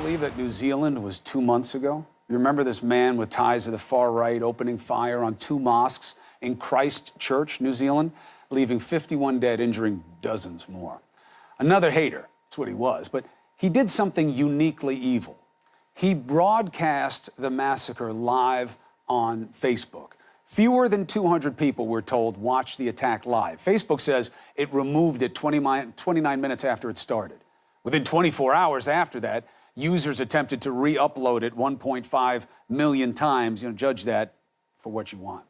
believe that New Zealand was 2 months ago? You remember this man with ties to the far right opening fire on 2 mosques in Christchurch, New Zealand, leaving 51 dead, injuring dozens more. Another hater, that's what he was, but he did something uniquely evil. He broadcast the massacre live on Facebook. Fewer than 200 people, we're told, watched the attack live. Facebook says it removed it 29 minutes after it started. Within 24 hours after that, users attempted to re-upload it 1.5 million times. Judge that for what you want.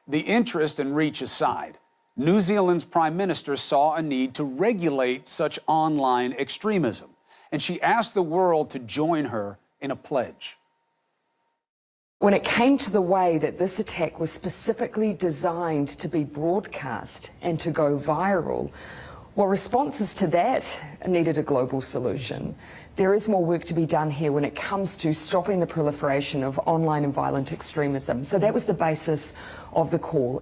The interest and reach aside, New Zealand's prime minister saw a need to regulate such online extremism, and she asked the world to join her in a pledge. When it came to the way that this attack was specifically designed to be broadcast and to go viral, well, responses to that needed a global solution. There is more work to be done here when it comes to stopping the proliferation of online and violent extremism. So that was the basis of the call.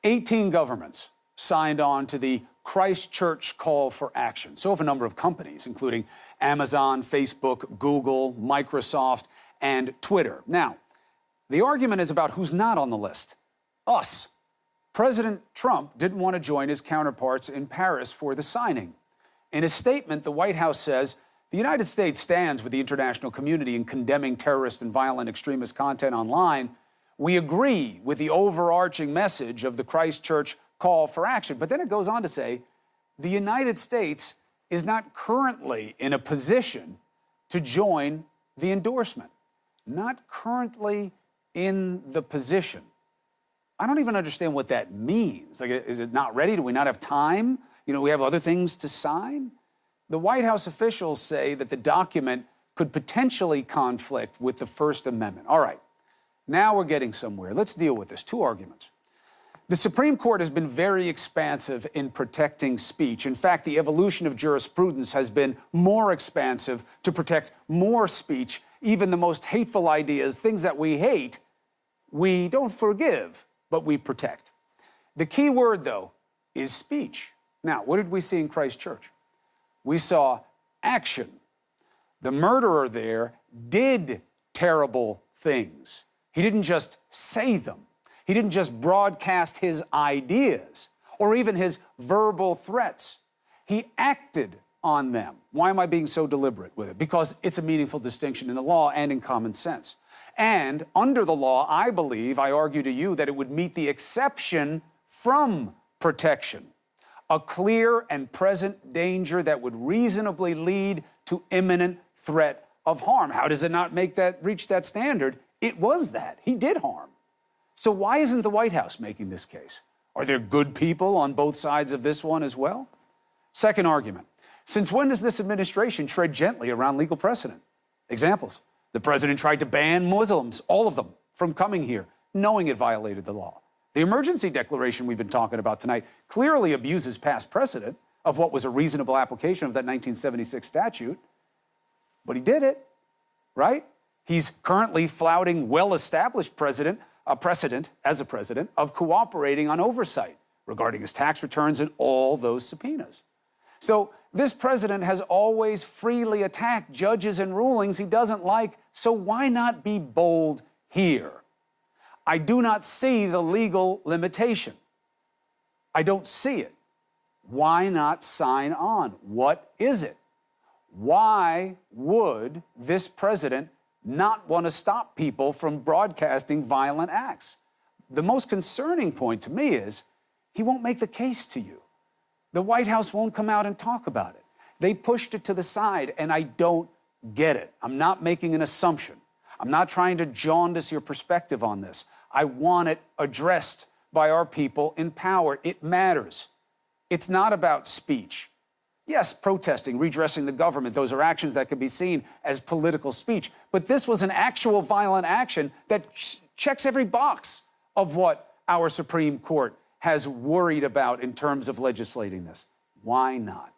18 governments signed on to the Christchurch call for action. So have a number of companies, including Amazon, Facebook, Google, Microsoft, and Twitter. Now, the argument is about who's not on the list. Us. President Trump didn't want to join his counterparts in Paris for the signing. In a statement, the White House says the United States stands with the international community in condemning terrorist and violent extremist content online. We agree with the overarching message of the Christchurch call for action. But then it goes on to say the United States is not currently in a position to join the endorsement. Not currently in the position. I don't even understand what that means. Like, is it not ready? Do we not have time? We have other things to sign? The White House officials say that the document could potentially conflict with the First Amendment. All right, now we're getting somewhere. Let's deal with this. 2 arguments. The Supreme Court has been very expansive in protecting speech. In fact, the evolution of jurisprudence has been more expansive to protect more speech, even the most hateful ideas, things that we hate, we don't forgive, but we protect. The key word, though, is speech. Now, what did we see in Christchurch? We saw action. The murderer there did terrible things. He didn't just say them. He didn't just broadcast his ideas or even his verbal threats. He acted on them. Why am I being so deliberate with it? Because it's a meaningful distinction in the law and in common sense. And under the law, I argue to you that it would meet the exception from protection. A clear and present danger that would reasonably lead to imminent threat of harm. How does it not reach that standard? It was that. He did harm. So why isn't the White House making this case? Are there good people on both sides of this one as well? Second argument. Since when does this administration tread gently around legal precedent? Examples. The president tried to ban Muslims, all of them, from coming here, knowing it violated the law. The emergency declaration we've been talking about tonight clearly abuses past precedent of what was a reasonable application of that 1976 statute. But he did it, right? He's currently flouting well-established precedent as a president of cooperating on oversight regarding his tax returns and all those subpoenas. So this president has always freely attacked judges and rulings he doesn't like, so why not be bold here? I do not see the legal limitation. I don't see it. Why not sign on? What is it? Why would this president not want to stop people from broadcasting violent acts? The most concerning point to me is he won't make the case to you. The White House won't come out and talk about it. They pushed it to the side, and I don't get it. I'm not making an assumption. I'm not trying to jaundice your perspective on this. I want it addressed by our people in power. It matters. It's not about speech. Yes, protesting, redressing the government, those are actions that can be seen as political speech. But this was an actual violent action that checks every box of what our Supreme Court has worried about in terms of legislating this. Why not?